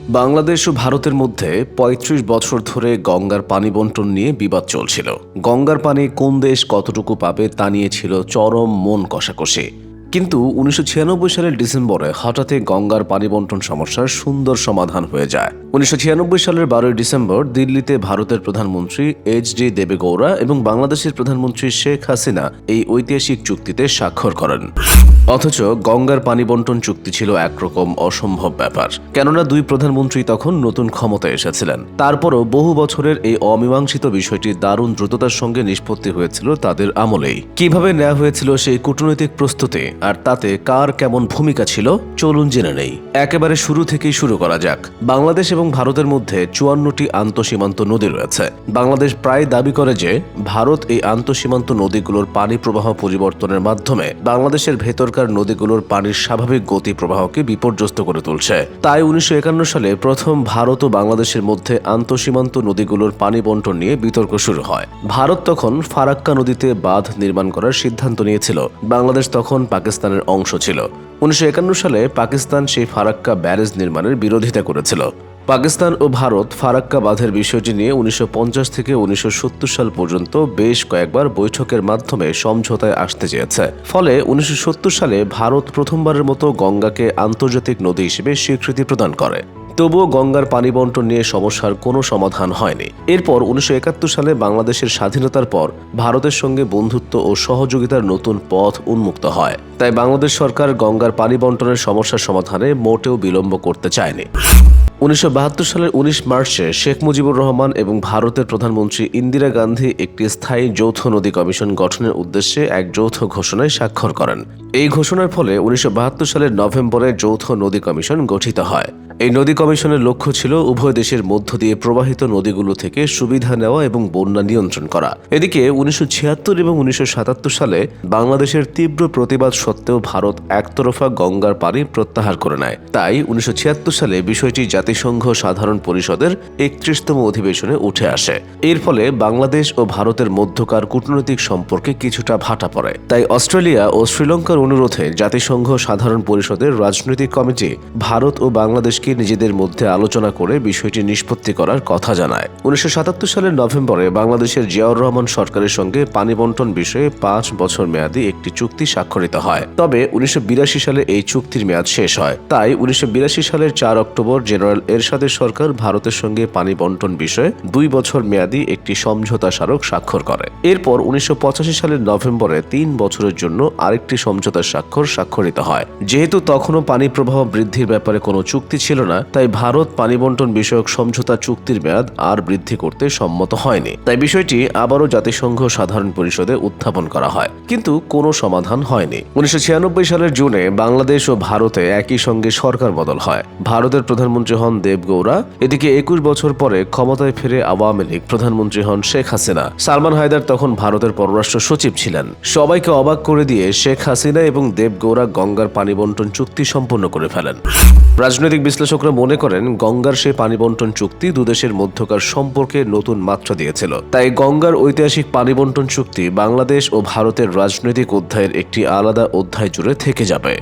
বাংলাদেশ ও ভারতের মধ্যে ৩৫ বছর ধরে গঙ্গার পানি বণ্টন নিয়ে বিবাদ চলছিল। গঙ্গার পানি কোন দেশ কতটুকু পাবে তা নিয়ে ছিল চরম মন কষাকষি। কিন্তু ১৯৯৬ সালের ডিসেম্বরে হঠাৎই গঙ্গার পানি বণ্টন সমস্যার সুন্দর সমাধান হয়ে যায়। ১৯৯৬ সালের ১২ই ডিসেম্বর দিল্লিতে ভারতের প্রধানমন্ত্রী এইচ.ডি. দেবেগৌড়া এবং বাংলাদেশের প্রধানমন্ত্রী শেখ হাসিনা এই ঐতিহাসিক চুক্তিতে স্বাক্ষর করেন। অথচ গঙ্গার পানি বণ্টন চুক্তি ছিল একরকম অসম্ভব ব্যাপার, কেননা দুই প্রধানমন্ত্রী তখন নতুন ক্ষমতায় এসেছিলেন। তারপরও বহু বছরের এই অমীমাংসিত বিষয়টি দারুণ দ্রুততার সঙ্গে নিষ্পত্তি হয়েছিল তাদের আমলেই। কিভাবে নেওয়া হয়েছিল সেই কূটনৈতিক প্রস্তুতি আর তাতে কার কেমন ভূমিকা ছিল, চলুন জেনে নেই। একেবারে শুরু থেকেই শুরু করা যাক। বাংলাদেশ এবং ভারতের মধ্যে ৫৪টি আন্তঃসীমান্ত নদী রয়েছে। বাংলাদেশ প্রায় দাবি করে যে ভারত এই আন্তঃসীমান্ত নদীগুলোর পানি প্রবাহ পরিবর্তনের মাধ্যমে বাংলাদেশের ভেতরকার নদীগুলোর পানির স্বাভাবিক গতি প্রবাহকে বিপর্যস্ত করে তুলছে। তাই ১৯৫১ সালে প্রথম ভারত ও বাংলাদেশের মধ্যে আন্তঃসীমান্ত নদীগুলোর পানি বণ্টন নিয়ে বিতর্ক শুরু হয়। ভারত তখন ফারাক্কা নদীতে বাঁধ নির্মাণ করার সিদ্ধান্ত নিয়েছিল। বাংলাদেশ তখন পাকিস্তানের অংশ ছিল। ১৯৫১ সালে পাকিস্তান সেই ফারাক্কা ব্যারেজ নির্মাণের বিরোধিতা করেছিল। পাকিস্তান ও ভারত ফারাক্কা বাঁধের বিষয়টি নিয়ে ১৯৫০ থেকে ১৯৭০ সাল পর্যন্ত বেশ কয়েকবার বৈঠকের মাধ্যমে সমঝোতায় আসতে চেয়েছে। ফলে ১৯৭০ সালে ভারত প্রথমবারের মতো গঙ্গাকে আন্তর্জাতিক নদী হিসেবে স্বীকৃতি প্রদান করে। তবুও গঙ্গার পানি বণ্টন নিয়ে সমস্যার কোনো সমাধান হয়নি। এরপর ১৯৭১ সালে বাংলাদেশের স্বাধীনতার পর ভারতের সঙ্গে বন্ধুত্ব ও সহযোগিতার নতুন পথ উন্মুক্ত হয়। তাই বাংলাদেশ সরকার গঙ্গার পানি বণ্টনের সমস্যার সমাধানে মোটেও বিলম্ব করতে চায়নি। ১৯৭২ সালের ১৯ মার্চে শেখ মুজিবুর রহমান এবং ভারতের প্রধানমন্ত্রী ইন্দিরা গান্ধী একটি স্থায়ী যৌথ নদী কমিশন গঠনের উদ্দেশ্যে এক যৌথ ঘোষণায় স্বাক্ষর করেন। এই ঘোষণার ফলে ১৯৭২ সালের নভেম্বরে যৌথ নদী কমিশন গঠিত হয়। এই নদী কমিশনের লক্ষ্য ছিল উভয় দেশের মধ্য দিয়ে প্রবাহিত নদীগুলো থেকে সুবিধা নেওয়া এবং বন্যা নিয়ন্ত্রণ করা। এদিকে ১৯৭৬ এবং ১৯৭৭ সালে বাংলাদেশের তীব্র প্রতিবাদ সত্ত্বেও ভারত একতরফা গঙ্গার পানি প্রত্যাহার করে নেয়। তাই ১৯৭৬ সালে বিষয়টি জাতিসংঘ সাধারণ পরিষদের ৩১তম অধিবেশনে উঠে আসে। এর ফলে বাংলাদেশ ও ভারতের মধ্যকার কূটনৈতিক সম্পর্কে কিছুটা ভাটা পড়ে। তাই অস্ট্রেলিয়া ও শ্রীলঙ্কার অনুরোধে জাতিসংঘ সাধারণ পরিষদের রাজনৈতিক কমিটি ভারত ও বাংলাদেশকে নিজেদের মধ্যে আলোচনা করে বিষয়টি নিষ্পত্তি করার কথা জানায়। ১৯৭৭ সালের নভেম্বরে বাংলাদেশের জিয়াউর রহমান সরকারের সঙ্গে পানি বণ্টন বিষয়ে ৫ বছর মেয়াদী একটি চুক্তি স্বাক্ষরিত হয়। তবে ১৯৮২ সালে এই চুক্তির মেয়াদ শেষ হয়। তাই ১৯৮২ সালের ৪ অক্টোবর জেনারেল এরশাদের সরকার ভারতের সঙ্গে পানি বণ্টন বিষয়ে ২ বছর মেয়াদী একটি সমঝোতা স্মারক স্বাক্ষর করে। এরপর ১৯৮৫ সালের নভেম্বরে ৩ বছরের জন্য আরেকটি সমঝোতা স্বাক্ষরিত হয়। যেহেতু তখনও পানি প্রবাহ বৃদ্ধির ব্যাপারে কোনো চুক্তি ছিল না, তাই ভারত পানি বণ্টন বিষয়ক সমঝোতা চুক্তির মেয়াদ আর বৃদ্ধি করতে সম্মত হয়নি। তাই বিষয়টি আবারও জাতিসংঘ সাধারণ পরিষদে উত্থাপন করা হয়, কিন্তু কোনো সমাধান হয়নি। ১৯৯৬ সালের জুনে বাংলাদেশ ও ভারতে একই সঙ্গে সরকার বদল হয়। ভারতের প্রধানমন্ত্রী হন দেবগৌড়া। এদিকে ২১ বছর পরে ক্ষমতায় ফিরে আওয়ামী লীগ প্রধানমন্ত্রী হন শেখ হাসিনা। সালমান হায়দার তখন ভারতের পররাষ্ট্র সচিব ছিলেন। সবাইকে অবাক করে দিয়ে শেখ হাসিনা এবং দেবগৌড়া গঙ্গার পানি বণ্টন চুক্তি সম্পন্ন করে ফেলেন। রাজনৈতিক বিশ্লেষকরা মনে করেন গঙ্গার সেই পানি বণ্টন চুক্তি দুদেশের মধ্যকার সম্পর্কে নতুন মাত্রা দিয়েছিল। তাই গঙ্গার ঐতিহাসিক পানি বণ্টন চুক্তি বাংলাদেশ ও ভারতের রাজনৈতিক অধ্যায়ের একটি আলাদা অধ্যায় জুড়ে থেকে যাবে।